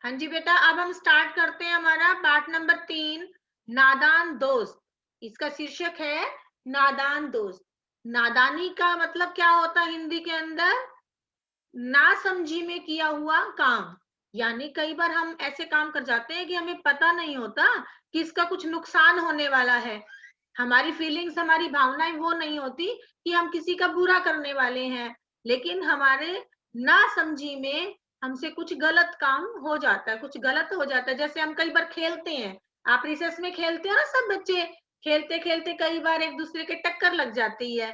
हाँ जी बेटा, अब हम स्टार्ट करते हैं हमारा पार्ट नंबर 3, नादान दोस्त। इसका शीर्षक है नादान दोस्त। नादानी का मतलब क्या होता है हिंदी के अंदर? ना समझी में किया हुआ काम। यानी कई बार हम ऐसे काम कर जाते हैं कि हमें पता नहीं होता कि इसका कुछ नुकसान होने वाला है। हमारी फीलिंग्स, हमारी भावनाएं वो नहीं होती कि हम किसी का बुरा करने वाले हैं, लेकिन हमारे ना समझी में हमसे कुछ गलत काम हो जाता है, कुछ गलत हो जाता है। जैसे हम कई बार खेलते हैं, आप रिसेस में खेलते हो ना, सब बच्चे खेलते खेलते कई बार एक दूसरे के टक्कर लग जाती है,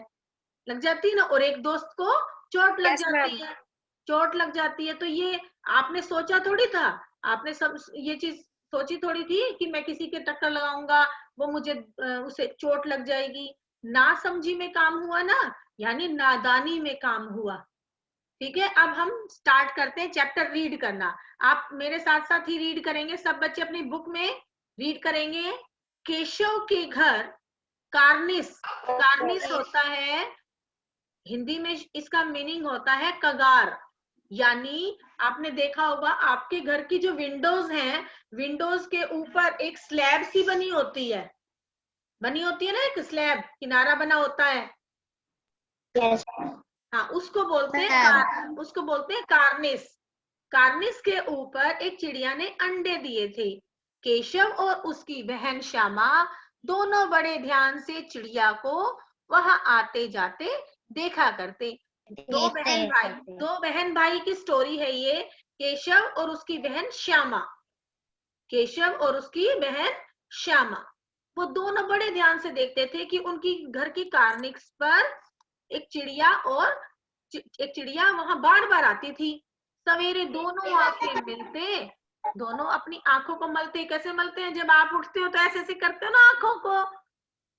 ना, और एक दोस्त को चोट लग जाती है, चोट लग जाती है। तो ये आपने सोचा थोड़ी था, आपने सब ये चीज सोची थोड़ी थी कि मैं किसी के टक्कर लगाऊंगा, वो मुझे उसे चोट लग जाएगी। ना समझी में काम हुआ ना, यानी नादानी में काम हुआ। ठीक है, अब हम स्टार्ट करते हैं चैप्टर रीड करना। आप मेरे साथ साथ ही रीड करेंगे, सब बच्चे अपनी बुक में रीड करेंगे। केशव के घर कार्निस, कार्निस होता है हिंदी में, इसका मीनिंग होता है कगार। यानी आपने देखा होगा आपके घर की जो विंडोज हैं, विंडोज के ऊपर एक स्लैब सी बनी होती है ना, एक स्लैब किनारा बना होता है। Yes. हाँ, उसको बोलते हैं उसको बोलते हैं कार्निस। कार्निस के ऊपर एक चिड़िया ने अंडे दिए थे। केशव और उसकी बहन श्यामा दोनों बड़े ध्यान से चिड़िया को वहां आते जाते देखा करते। दो बहन भाई की स्टोरी है ये, केशव और उसकी बहन श्यामा। केशव और उसकी बहन श्यामा, वो दोनों बड़े ध्यान से देखते थे कि उनकी घर की कार्निक्स पर एक चिड़िया वहां बार बार आती थी। सवेरे दोनों आके मिलते, दोनों अपनी आंखों को मलते। कैसे मलते हैं? जब आप उठते हो तो ऐसे ऐसे करते हो ना आंखों को,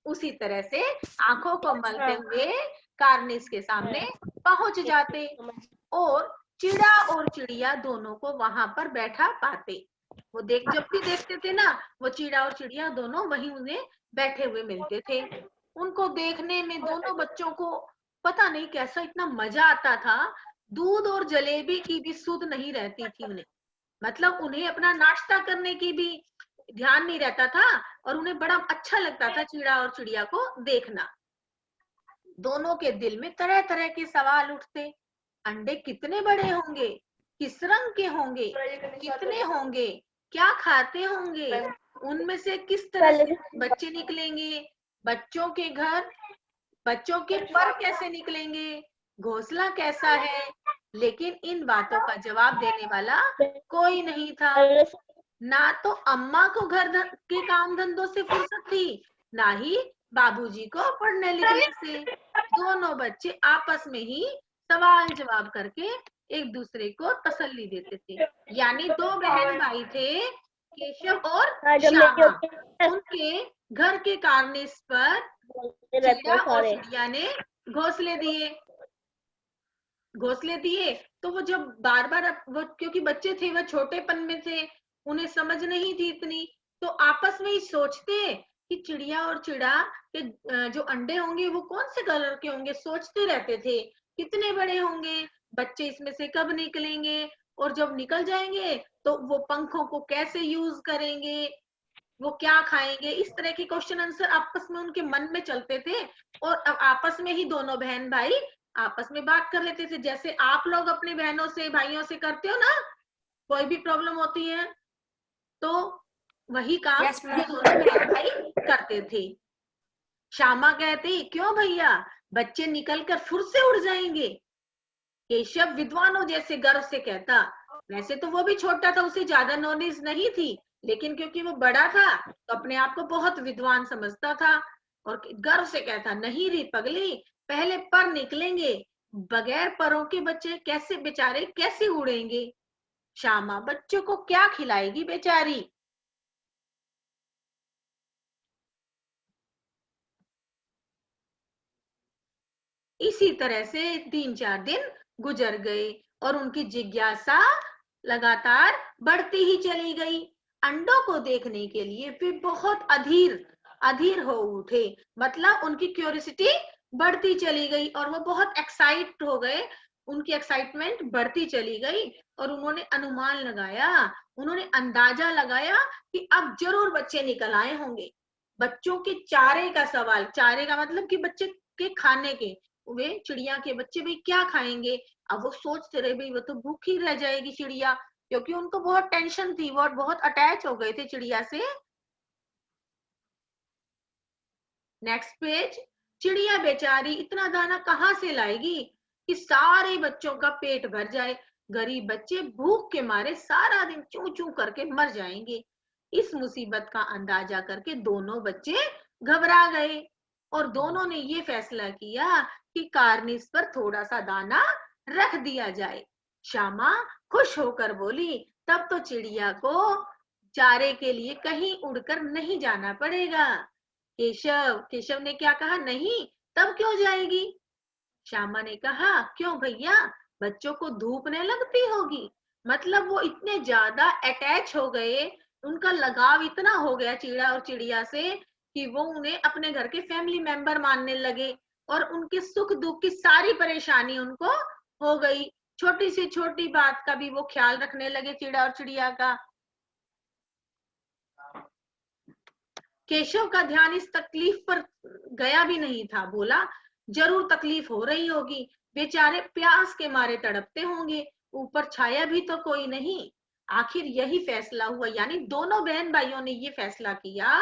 उसी तरह से आंखों को मलते हुए कार्निस के सामने पहुंच जाते और चिड़ा और चिड़िया दोनों को वहां पर बैठा पाते। वो जब भी देखते थे ना, वो चिड़ा और चिड़िया दोनों वहीं उन्हें बैठे हुए मिलते थे। उनको देखने में दोनों बच्चों को पता नहीं कैसा इतना मजा आता था। दूध और जलेबी की भी सुध नहीं रहती थी उन्हें, मतलब उन्हें अपना नाश्ता करने की भी ध्यान नहीं रहता था, और उन्हें बड़ा अच्छा लगता था चिड़ा और चिड़िया को देखना। दोनों के दिल में तरह तरह के सवाल उठते। अंडे कितने बड़े होंगे, किस रंग के होंगे, कितने होंगे, क्या खाते होंगे, उनमें से किस तरह से बच्चे निकलेंगे, बच्चों के घर, बच्चों के पर कैसे निकलेंगे, घोंसला कैसा है। लेकिन इन बातों का जवाब देने वाला कोई नहीं था। ना तो अम्मा को के काम धंधों से फुर्सत थी, ना ही बाबूजी को पढ़ने लिखने से। दोनों बच्चे आपस में ही सवाल जवाब करके एक दूसरे को तसल्ली देते थे। यानी दो बहन भाई थे, केशव और श्यामा। उनके घर के कार्निस पर चिड़ा और चिड़िया ने घोंसले दिए। तो वो जब बार बार, वो क्योंकि बच्चे थे, वो छोटेपन में थे, उन्हें समझ नहीं थी इतनी, तो आपस में ही सोचते कि चिड़िया और चिड़ा के जो अंडे होंगे वो कौन से कलर के होंगे। सोचते रहते थे कितने बड़े होंगे, बच्चे इसमें से कब निकलेंगे, और जब निकल जाएंगे तो वो पंखों को कैसे यूज करेंगे, वो क्या खाएंगे। इस तरह के क्वेश्चन आंसर आपस में उनके मन में चलते थे, और अब आपस में ही दोनों बहन भाई आपस में बात कर लेते थे, जैसे आप लोग अपनी बहनों से भाइयों से करते हो ना, कोई भी प्रॉब्लम होती है तो वही काम ये दोनों बहन भाई करते थे। श्यामा कहती, क्यों भैया, बच्चे निकलकर फुर से उड़ जाएंगे। केशव विद्वानों जैसे गर्व से कहता, वैसे तो वो भी छोटा था, उसे ज्यादा नॉलेज नहीं थी, लेकिन क्योंकि वो बड़ा था तो अपने आप को बहुत विद्वान समझता था, और गर्व से कहता, नहीं री पगली, पहले पर निकलेंगे, बगैर परों के बच्चे कैसे बेचारे कैसे उड़ेंगे। श्यामा बच्चों को क्या खिलाएगी बेचारी। इसी तरह से 3-4 दिन गुजर गए और उनकी जिज्ञासा लगातार बढ़ती ही चली गई। अंडों को देखने के लिए वे बहुत अधीर हो उठे, मतलब उनकी क्यूरियोसिटी बढ़ती चली गई और वो बहुत एक्साइट हो गए। उनकी एक्साइटमेंट बढ़ती चली गई और उन्होंने अनुमान लगाया उन्होंने अंदाजा लगाया कि अब जरूर बच्चे निकल आए होंगे। बच्चों के चारे का सवाल, चारे का मतलब कि बच्चे के खाने के, वे चिड़िया के बच्चे भाई क्या खाएंगे। अब वो सोचते रहे भाई वो तो भूखी रह जाएगी चिड़िया, क्योंकि उनको बहुत टेंशन थी, वो बहुत अटैच हो गए थे चिड़िया से। Next page. चिड़िया बेचारी इतना दाना कहाँ से लाएगी कि सारे बच्चों का पेट भर जाए। गरीब बच्चे भूख के मारे सारा दिन चू चू करके मर जाएंगे। इस मुसीबत का अंदाजा करके दोनों बच्चे घबरा गए और दोनों ने ये फैसला किया कि कार्निस पर थोड़ा सा दाना रख दिया जाए। श्यामा खुश होकर बोली, तब तो चिड़िया को चारे के लिए कहीं उड़कर नहीं जाना पड़ेगा। केशव ने क्या कहा, नहीं, तब क्यों जाएगी। श्यामा ने कहा, क्यों भैया, बच्चों को धूप नहीं लगती होगी। मतलब वो इतने ज्यादा अटैच हो गए, उनका लगाव इतना हो गया चिड़ा और चिड़िया से कि वो उन्हें अपने घर के फैमिली मेंबर मानने लगे और उनके सुख दुख की सारी परेशानी उनको हो गई। छोटी से छोटी बात का भी वो ख्याल रखने लगे चिड़ा और चिड़िया का। केशव का ध्यान इस तकलीफ पर गया भी नहीं था। बोला, जरूर तकलीफ हो रही होगी, बेचारे प्यास के मारे तड़पते होंगे, ऊपर छाया भी तो कोई नहीं। आखिर यही फैसला हुआ, यानी दोनों बहन भाइयों ने ये फैसला किया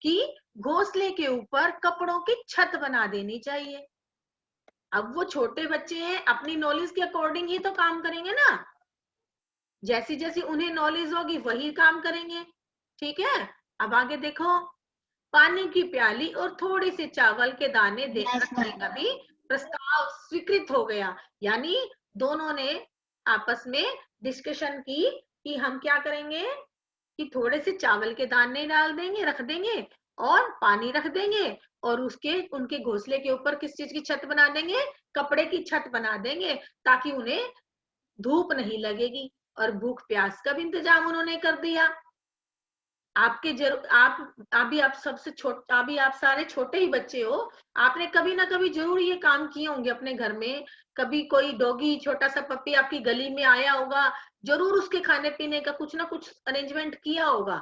कि घोंसले के ऊपर कपड़ों की छत बना देनी चाहिए। अब वो छोटे बच्चे हैं, अपनी नॉलेज के अकॉर्डिंग ही तो काम करेंगे ना, जैसी जैसी उन्हें नॉलेज होगी वही काम करेंगे। ठीक है, अब आगे देखो। पानी की प्याली और थोड़ी सी चावल के दाने रखने का भी प्रस्ताव स्वीकृत हो गया। यानी दोनों ने आपस में डिस्कशन की कि हम क्या करेंगे कि थोड़े से चावल के दाने डाल देंगे, रख देंगे और पानी रख देंगे और उसके उनके घोंसले के ऊपर किस चीज की छत बना देंगे, कपड़े की छत बना देंगे, ताकि उन्हें धूप नहीं लगेगी। और भूख प्यास का भी इंतजाम उन्होंने कर दिया। आपके जरूर आप सबसे छोटा, अभी आप सारे छोटे ही बच्चे हो, आपने कभी ना कभी जरूर ये काम किए होंगे अपने घर में। कभी कोई डॉगी, छोटा सा पप्पी आपकी गली में आया होगा, जरूर उसके खाने पीने का कुछ ना कुछ अरेंजमेंट किया होगा।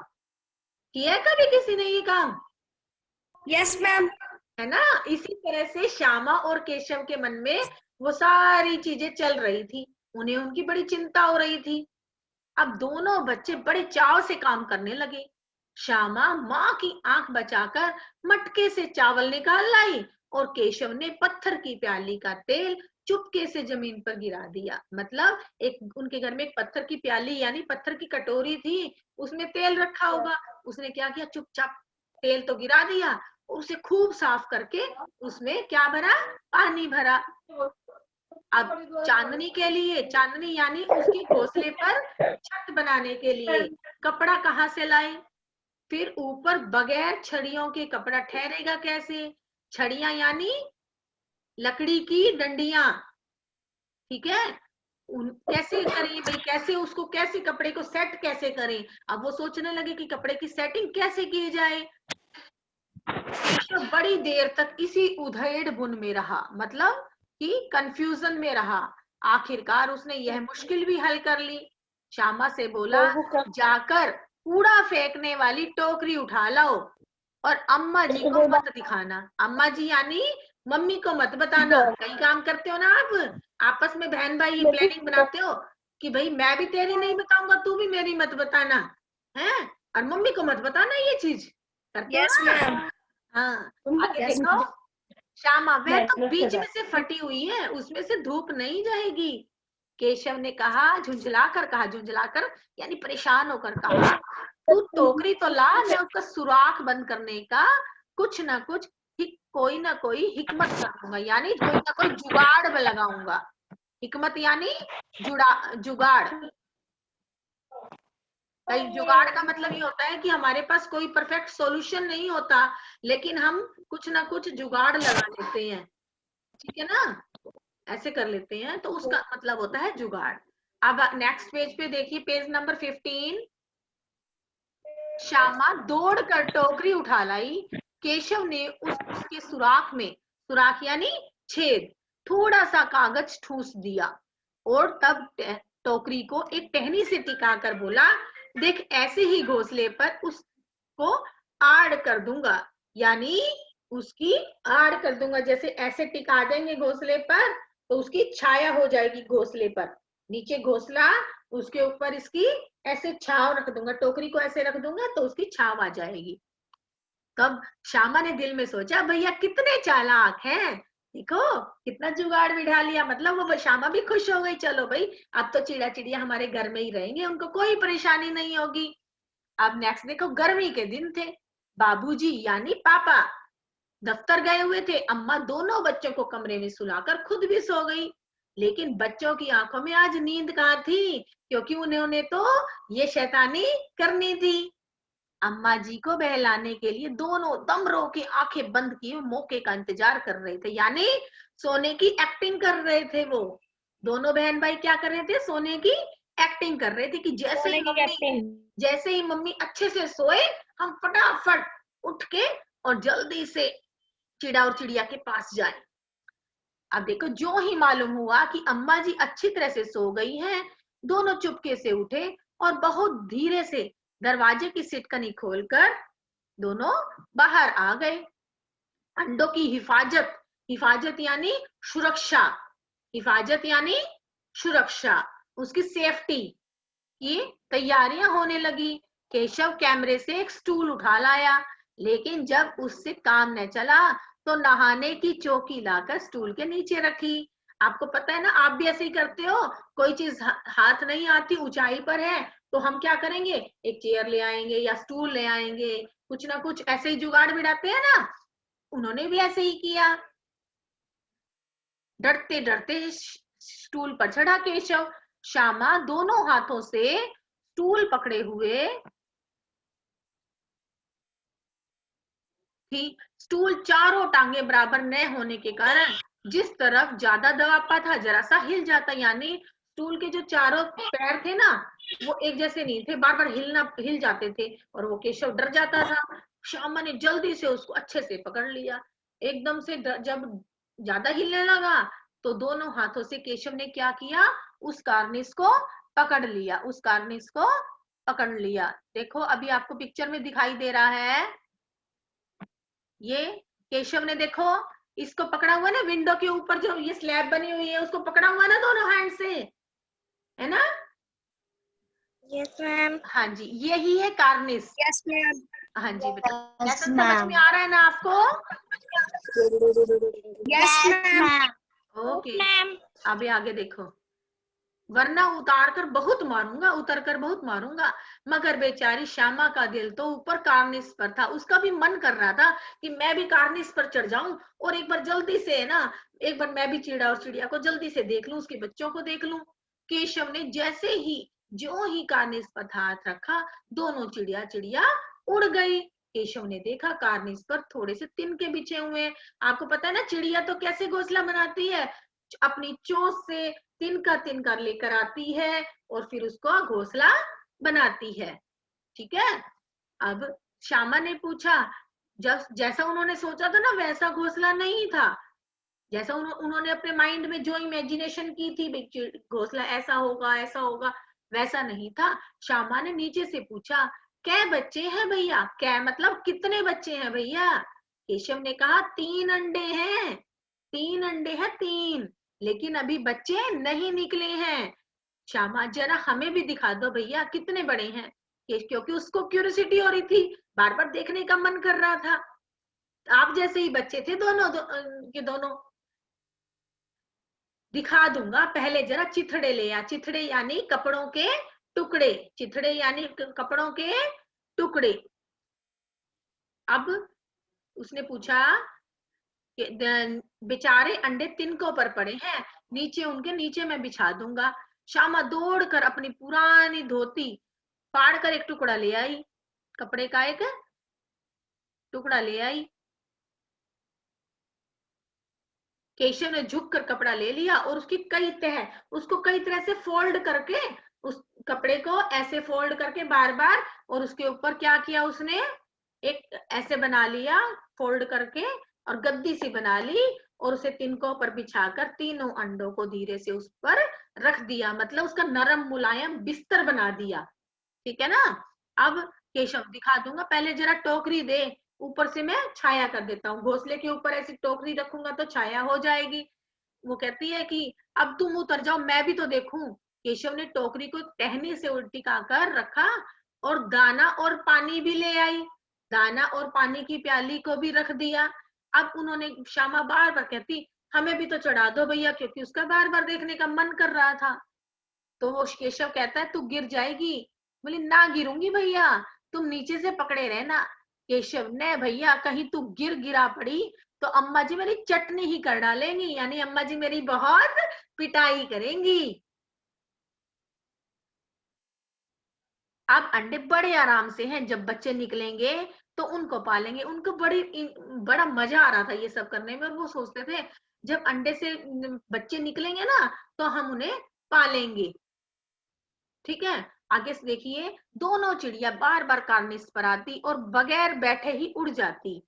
किया है कभी किसी ने ये काम? Yes ma'am. है ना। इसी तरह से श्यामा और केशव के मन में वो सारी चीजें चल रही थी, उन्हें उनकी बड़ी चिंता हो रही थी। अब दोनों बच्चे बड़े चाव से काम करने लगे। श्यामा माँ की आंख बचाकर मटके से चावल निकाल लाई और केशव ने पत्थर की प्याली का तेल चुपके से जमीन पर गिरा दिया। मतलब एक उनके घर में एक पत्थर की प्याली यानी पत्थर की कटोरी थी, उसमें तेल रखा होगा। उसने क्या किया, चुपचाप तेल तो गिरा दिया और उसे खूब साफ करके उसमें क्या भरा, पानी भरा। अब चांदनी के लिए, चांदनी यानी उसके घोंसले पर छत बनाने के लिए कपड़ा कहाँ से लाए। फिर ऊपर बगैर छड़ियों के कपड़ा ठहरेगा कैसे। छड़ियां यानी लकड़ी की डंडियां। ठीक है, कैसे करें भाई, कैसे उसको, कैसे कपड़े को सेट कैसे करें। अब वो सोचने लगे कि कपड़े की सेटिंग कैसे की जाए। केशव बड़ी देर तक इसी उधेड़ बुन में रहा, मतलब कि कंफ्यूजन में रहा। आखिरकार उसने यह मुश्किल भी हल कर ली। श्यामा से बोला, जाकर कूड़ा फेंकने वाली टोकरी उठा लाओ और अम्मा जी को मत दिखाना। अम्मा जी यानी मम्मी को मत बताना। कई काम करते हो ना आप, आपस में बहन भाई ये प्लानिंग बनाते हो कि भाई मैं भी तेरी नहीं बताऊंगा, तू भी मेरी मत बताना है, और मम्मी को मत बताना, ये चीज करते हो ना। हाँ, आगे देखो। श्यामा, वह तो बीच में से फटी हुई है, उसमें से धूप नहीं जाएगी। केशव ने कहा, झुंझलाकर कहा, झुंझलाकर यानी परेशान होकर कहा, तू टोकरी तो ला, मैं उसका सुराख बंद करने का कुछ ना कुछ कोई ना कोई हिकमत करूंगा, यानी कोई ना कोई जुगाड़ में लगाऊंगा। हिकमत यानी जुगाड़। कई जुगाड़ का मतलब ये होता है कि हमारे पास कोई परफेक्ट सॉल्यूशन नहीं होता, लेकिन हम कुछ ना कुछ जुगाड़ लगा लेते हैं। ठीक है ना, ऐसे कर लेते हैं, तो उसका मतलब होता है जुगाड़। अब नेक्स्ट पेज पे देखिए, पेज नंबर 15। श्यामा दौड़कर टोकरी उठा लाई। केशव ने उसके सुराख में, सुराख यानी छेद, थोड़ा सा कागज ठूस दिया और तब टोकरी को एक टहनी से टिकाकर बोला, देख ऐसे ही घोंसले पर उसको आड़ कर दूंगा, यानी उसकी आड़ कर दूंगा। जैसे ऐसे टिका देंगे घोंसले पर तो उसकी छाया हो जाएगी घोंसले पर, नीचे घोंसला, उसके ऊपर इसकी ऐसे छाव रख दूंगा, टोकरी को ऐसे रख दूंगा तो उसकी छाव आ जाएगी। तब श्यामा ने दिल में सोचा भैया कितने चालाक हैं, देखो कितना जुगाड़ बिठा लिया। मतलब वो श्यामा भी खुश हो गई, चलो भाई अब तो चिड़ा चिड़िया हमारे घर में ही रहेंगे, उनको कोई परेशानी नहीं होगी। अब नेक्स्ट देखो, गर्मी के दिन थे, बाबूजी यानी पापा दफ्तर गए हुए थे, अम्मा दोनों बच्चों को कमरे में सुलाकर खुद भी सो गई। लेकिन बच्चों की आंखों में आज नींद कहाँ थी, क्योंकि उन्होंने तो ये शैतानी करनी थी। अम्मा जी को बहलाने के लिए दोनों दम रो के आंखें बंद किए मौके का इंतजार कर रहे थे, यानी सोने की एक्टिंग कर रहे थे। वो दोनों बहन भाई क्या कर रहे थे, सोने की एक्टिंग कर रहे थे कि जैसे ही मम्मी अच्छे से सोए हम फटाफट उठ के और जल्दी से चिड़ा और चिड़िया के पास जाए। अब देखो जो ही मालूम हुआ कि अम्मा जी अच्छी तरह से सो गई हैं, दोनों चुपके से उठे और बहुत धीरे से दरवाजे की सिटकनी खोलकर दोनों बाहर आ गए। अंडों की हिफाजत, हिफाजत यानी सुरक्षा, हिफाजत यानी सुरक्षा, उसकी सेफ्टी की तैयारियां होने लगी। केशव कैमरे से एक स्टूल उठा लाया, लेकिन जब उससे काम न चला तो नहाने की चौकी लाकर स्टूल के नीचे रखी। आपको पता है ना, आप भी ऐसे ही करते हो, कोई चीज हाथ नहीं आती, ऊंचाई पर है तो हम क्या करेंगे, एक चेयर ले आएंगे या स्टूल ले आएंगे, कुछ ना कुछ ऐसे ही जुगाड़ बिड़ाते हैं ना। उन्होंने भी ऐसे ही किया। डरते डरते स्टूल पर चढ़ा केशव। श्यामा दोनों हाथों से स्टूल पकड़े हुए थी। स्टूल चारों टांगे बराबर न होने के कारण जिस तरफ ज्यादा दबाव था जरा सा हिल जाता, यानी स्टूल के जो चारों पैर थे ना वो एक जैसे नहीं थे, बार बार हिल जाते थे और वो केशव डर जाता था। श्यामा ने जल्दी से उसको अच्छे से पकड़ लिया। एकदम से जब ज्यादा हिलने लगा तो दोनों हाथों से केशव ने क्या किया, उस कार्निस को पकड़ लिया, उस कार्निस को पकड़ लिया। देखो अभी आपको पिक्चर में दिखाई दे रहा है, ये केशव ने देखो इसको पकड़ा हुआ ना, विंडो के ऊपर जो ये स्लैब बनी हुई है उसको पकड़ा हुआ ना दोनों हैंड से, है ना? Yes ma'am. हाँ जी, यही है कार्निस। Yes, ma'am. हाँ जी बेटा, ऐसा समझ में आ रहा है ना आपको? Yes, ma'am. ओके, अभी आगे देखो। वरना उतार कर बहुत मारूंगा, उतर कर बहुत मारूंगा। मगर बेचारी श्यामा का दिल तो ऊपर कार्निस पर था, उसका भी मन कर रहा था कि मैं भी कार्निस पर चढ़ जाऊं और एक बार जल्दी से ना, एक बार मैं भी चिड़ा और चिड़िया को जल्दी से देख लूं, उसके बच्चों को देख लूं। केशव ने जैसे ही जो ही कार्निस पर हाथ रखा, दोनों चिड़िया चिड़िया उड़ गई। केशव ने देखा कार्निस पर थोड़े से तिनके बिछे हुए। आपको पता है ना चिड़िया तो कैसे घोंसला बनाती है, अपनी चोंच से तिनका तिनका लेकर आती है और फिर उसको घोंसला बनाती है। ठीक है, अब श्यामा ने पूछा, जब जैसा उन्होंने सोचा था ना वैसा घोंसला नहीं था, जैसा उन्होंने अपने माइंड में जो इमेजिनेशन की थी घोंसला ऐसा होगा, वैसा नहीं था। श्यामा ने नीचे से पूछा, कै बच्चे हैं भैया? कै मतलब कितने बच्चे हैं भैया? केशव ने कहा 3 अंडे हैं, 3 अंडे हैं, 3, लेकिन अभी बच्चे नहीं निकले हैं। श्यामा जरा हमें भी दिखा दो भैया कितने बड़े हैं, क्योंकि उसको क्यूरियोसिटी हो रही थी, बार बार देखने का मन कर रहा था। आप जैसे ही बच्चे थे दोनों के दोनों। दिखा दूंगा, पहले जरा चिथड़े ले आ। चिथड़े यानी कपड़ों के टुकड़े, चिथड़े यानी कपड़ों के टुकड़े। अब उसने पूछा, बेचारे अंडे तिनकों पर पड़े हैं, नीचे उनके नीचे मैं बिछा दूंगा। श्यामा दौड़कर अपनी पुरानी धोती फाड़ कर एक टुकड़ा ले आई, कपड़े का एक टुकड़ा ले आई। केशव ने झुक कर कपड़ा ले लिया और उसकी कई तह, उसको कई तरह से फोल्ड करके, उस कपड़े को ऐसे फोल्ड करके बार बार, और उसके ऊपर क्या किया उसने, एक ऐसे बना लिया फोल्ड करके और गद्दी सी बना ली और उसे तिनकों पर बिछाकर तीनों अंडों को धीरे से उस पर रख दिया, मतलब उसका नरम मुलायम बिस्तर बना दिया। ठीक है ना। अब केशव दिखा दूंगा, पहले जरा टोकरी दे, ऊपर से मैं छाया कर देता हूँ, घोंसले के ऊपर ऐसी टोकरी रखूंगा तो छाया हो जाएगी। वो कहती है कि अब तुम उतर जाओ, मैं भी तो देखूं। केशव ने टोकरी को टहनी से उल्टी कर रखा और दाना और पानी भी ले आई, दाना और पानी की प्याली को भी रख दिया। अब उन्होंने, श्यामा बार बार कहती हमें भी तो चढ़ा दो भैया, क्योंकि उसका बार बार देखने का मन कर रहा था। तो वो केशव कहता है तू गिर जाएगी। बोली ना गिरूंगी भैया, तुम नीचे से पकड़े रहना। केशव ने, भैया कहीं तू गिरा पड़ी तो अम्मा जी मेरी चटनी ही कर डालेंगी, यानी अम्मा जी मेरी बहुत पिटाई करेंगी। अब अंडे बड़े आराम से हैं, जब बच्चे निकलेंगे तो उनको पालेंगे। उनको बड़ा मजा आ रहा था ये सब करने में, और वो सोचते थे जब अंडे से बच्चे निकलेंगे ना तो हम उन्हें पालेंगे। ठीक है, आगे से देखिए, दोनों चिड़िया बार बार कार्निस पर आती और बगैर बैठे ही उड़ जाती,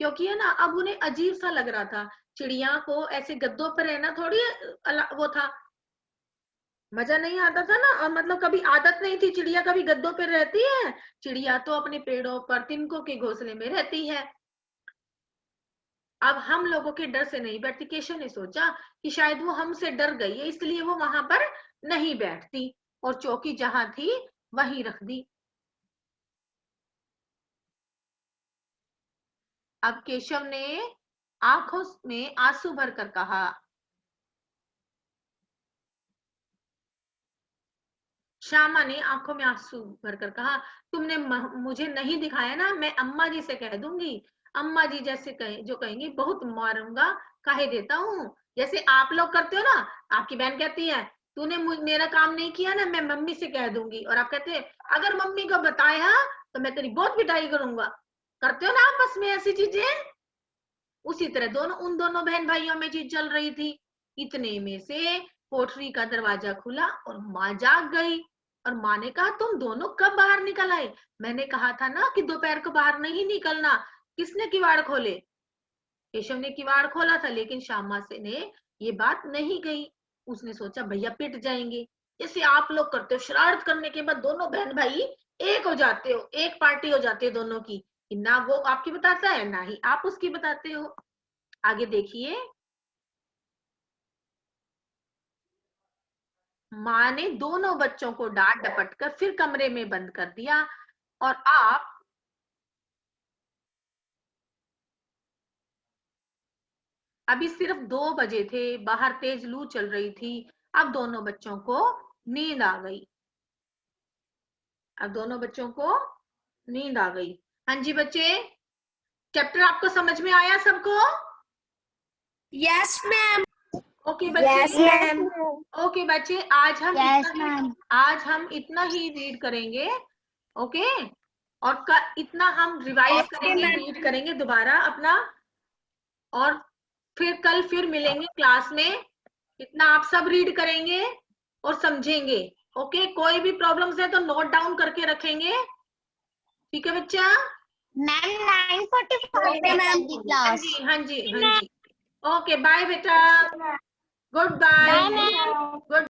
क्योंकि है ना अब उन्हें अजीब सा लग रहा था। चिड़िया को ऐसे गद्दों पर रहना थोड़ी वो था, मजा नहीं आता था ना, और मतलब कभी आदत नहीं थी, चिड़िया कभी गद्दों पर रहती है। चिड़िया तो अपने पेड़ों पर तिनकों के घोंसले में रहती है। अब हम लोगों के डर से नहीं बैठती। केशव ने सोचा कि शायद वो हमसे डर गई है, इसलिए वो वहां पर नहीं बैठती, और चौकी जहां थी वहीं रख दी। अब केशव ने आंखों में आंसू भरकर कहा, श्यामा ने आंखों में आंसू भरकर कहा, तुमने मुझे नहीं दिखाया ना, मैं अम्मा जी से कह दूंगी। अम्मा जी जैसे जो कहेंगी बहुत मारूंगा, काहे देता हूँ, जैसे आप लोग करते हो ना। आपकी बहन कहती है तूने मेरा काम नहीं किया ना, मैं मम्मी से कह दूंगी, और आप कहते हैं अगर मम्मी को बताया तो मैं तेरी बहुत पिटाई करूंगा। करते हो ना आपस में ऐसी चीजें। उसी तरह उन दोनों बहन भाइयों में चीज चल रही थी। इतने में से कोठरी का दरवाजा खुला और माँ जाग गई, और माँ ने कहा तुम दोनों कब बाहर निकल आए? मैंने कहा था ना कि दोपहर को बाहर नहीं निकलना। किसने किवाड़ खोले? केशव ने किवाड़ खोला था, लेकिन श्यामा से ने ये बात नहीं कही। उसने सोचा भैया पिट जाएंगे, जैसे आप लोग करते हो, शरारत करने के बाद दोनों बहन भाई एक हो जाते हो, एक पार्टी हो जाती है दोनों की, कि ना वो आपकी बताता है ना ही आप उसकी बताते हो। आगे देखिए, माँ ने दोनों बच्चों को डांट डपट कर फिर कमरे में बंद कर दिया। और आप अभी सिर्फ 2 बजे थे, बाहर तेज लू चल रही थी। अब दोनों बच्चों को नींद आ गई। अब दोनों बच्चों को नींद आ गई। हाँ जी बच्चे, चैप्टर आपको समझ में आया सबको? Yes, ma'am. ओके बच्चे। Yes, ma'am. ओके बच्चे, आज हम Yes, इतना ma'am. आज हम इतना ही रीड करेंगे। ओके, और इतना हम रिवाइज Okay, करेंगे, ma'am. रीड करेंगे दोबारा अपना, और फिर कल फिर मिलेंगे क्लास में। इतना आप सब रीड करेंगे और समझेंगे। ओके, कोई भी प्रॉब्लम्स है तो नोट डाउन करके रखेंगे। ठीक है बच्चा? मैम 9:45 Okay, में ma'am. चलती हाँ क्लास। जी हाँ जी हाँ जी। ओके बाय बेटा, goodbye. Bye ma'am. Good